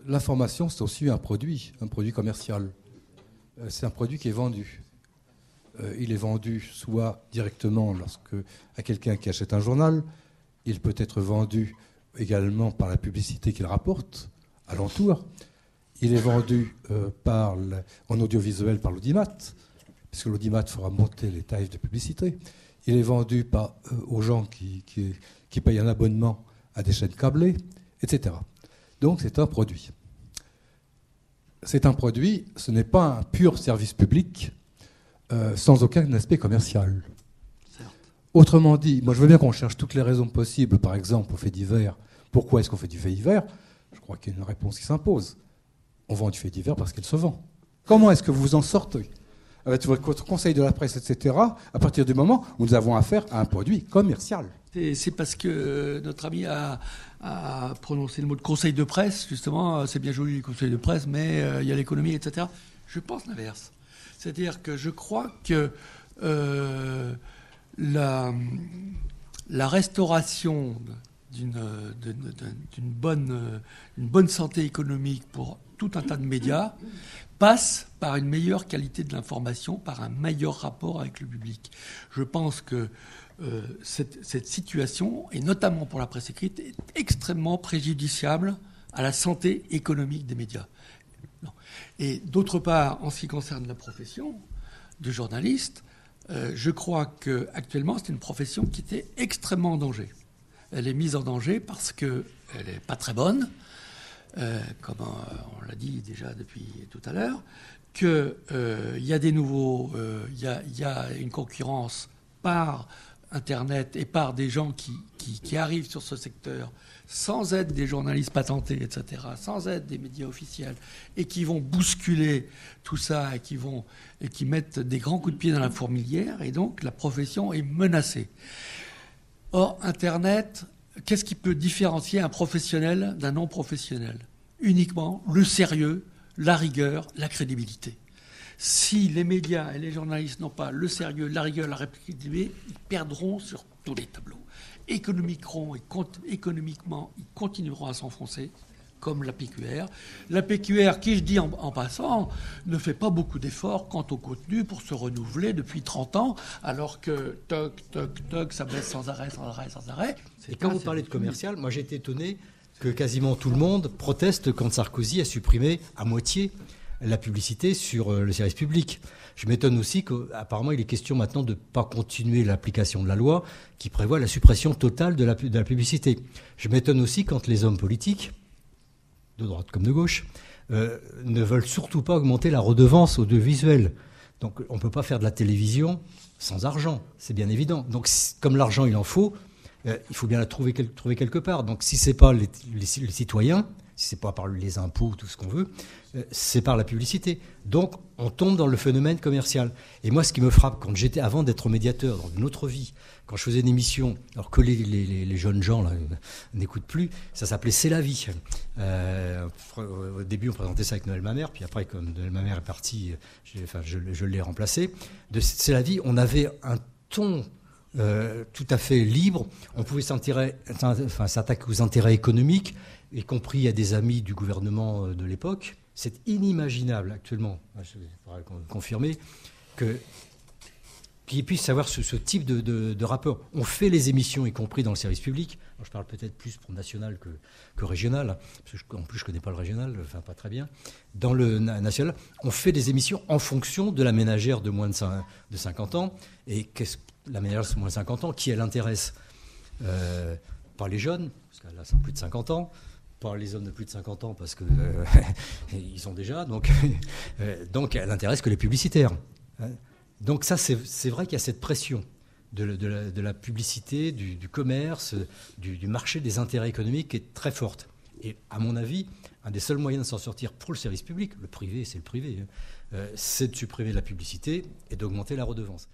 l'information, c'est aussi un produit commercial. C'est un produit qui est vendu. Il est vendu soit directement à quelqu'un qui achète un journal, il peut être vendu également par la publicité qu'il rapporte alentour. Il est vendu en audiovisuel par l'audimat, puisque l'audimat fera monter les tarifs de publicité. Il est vendu aux gens qui payent un abonnement à des chaînes câblées, etc. Donc c'est un produit. C'est un produit, ce n'est pas un pur service public sans aucun aspect commercial. Certes. Autrement dit, moi je veux bien qu'on cherche toutes les raisons possibles, par exemple au fait divers. Pourquoi est-ce qu'on fait du fait divers ? Je crois qu'il y a une réponse qui s'impose. On vend du fait divers parce qu'il se vend. Comment est-ce que vous en sortez ? Avec votre conseil de la presse, etc., à partir du moment où nous avons affaire à un produit commercial. C'est parce que notre ami a prononcé le mot de conseil de presse, justement. C'est bien joli les conseils de presse, mais il y a l'économie, etc. Je pense l'inverse. C'est-à-dire que je crois que la restauration d'une bonne santé économique pour tout un tas de médias passe par une meilleure qualité de l'information, par un meilleur rapport avec le public. Je pense que cette situation, et notamment pour la presse écrite, est extrêmement préjudiciable à la santé économique des médias. Non. Et d'autre part, en ce qui concerne la profession de journaliste, je crois qu'actuellement, c'est une profession qui était extrêmement en danger. Elle est mise en danger parce qu'elle n'est pas très bonne, comme on l'a dit déjà depuis tout à l'heure, qu'il y a des nouveaux... Il y a une concurrence par Internet et par des gens qui arrivent sur ce secteur sans être des journalistes patentés, etc., sans être des médias officiels, et qui vont bousculer tout ça et qui mettent des grands coups de pied dans la fourmilière, et donc la profession est menacée. Or, Internet, qu'est-ce qui peut différencier un professionnel d'un non-professionnel ? Uniquement le sérieux, la rigueur, la crédibilité. Si les médias et les journalistes n'ont pas le sérieux, la rigueur, la crédibilité, ils perdront sur tous les tableaux. Économiquement, ils continueront à s'enfoncer, comme la PQR. La PQR, qui, je dis en passant, ne fait pas beaucoup d'efforts quant au contenu pour se renouveler depuis 30 ans, alors que toc, ça baisse sans arrêt. Et quand vous parlez de commercial, moi j'ai été étonné que quasiment tout le monde proteste quand Sarkozy a supprimé à moitié la publicité sur le service public. Je m'étonne aussi qu'apparemment il est question maintenant de ne pas continuer l'application de la loi qui prévoit la suppression totale de la publicité. Je m'étonne aussi quand les hommes politiques, de droite comme de gauche, ne veulent surtout pas augmenter la redevance audiovisuelle. Donc on ne peut pas faire de la télévision sans argent, c'est bien évident. Donc comme l'argent il en faut, il faut bien la trouver quelque part. Donc si ce n'est pas les citoyens, si ce n'est pas par les impôts, tout ce qu'on veut, c'est par la publicité. Donc, on tombe dans le phénomène commercial. Et moi, ce qui me frappe, avant d'être médiateur dans une autre vie, quand je faisais une émission, alors que les jeunes gens là, n'écoutent plus, ça s'appelait C'est la vie. Au début, on présentait ça avec Noël Mamère, puis après, comme Noël Mamère est parti, je l'ai remplacé. De C'est la vie, on avait un ton tout à fait libre. On pouvait s'attaquer aux intérêts économiques, y compris à des amis du gouvernement de l'époque. C'est inimaginable actuellement, je pourrais confirmer, qu'il puisse avoir ce type de rapport. On fait les émissions, y compris dans le service public. Alors, je parle peut-être plus pour national que régional, parce que en plus je ne connais pas le régional, enfin pas très bien. Dans le national, on fait des émissions en fonction de la ménagère de moins de 50 ans. Et la ménagère de moins de 50 ans, qui elle intéresse pas les jeunes, parce qu'elle a plus de 50 ans, pas les hommes de plus de 50 ans, parce qu'ils sont déjà, donc elle intéresse que les publicitaires. Donc ça, c'est vrai qu'il y a cette pression de la publicité, du commerce, du marché des intérêts économiques qui est très forte. Et à mon avis, un des seuls moyens de s'en sortir pour le service public, le privé, c'est le privé, c'est de supprimer la publicité et d'augmenter la redevance.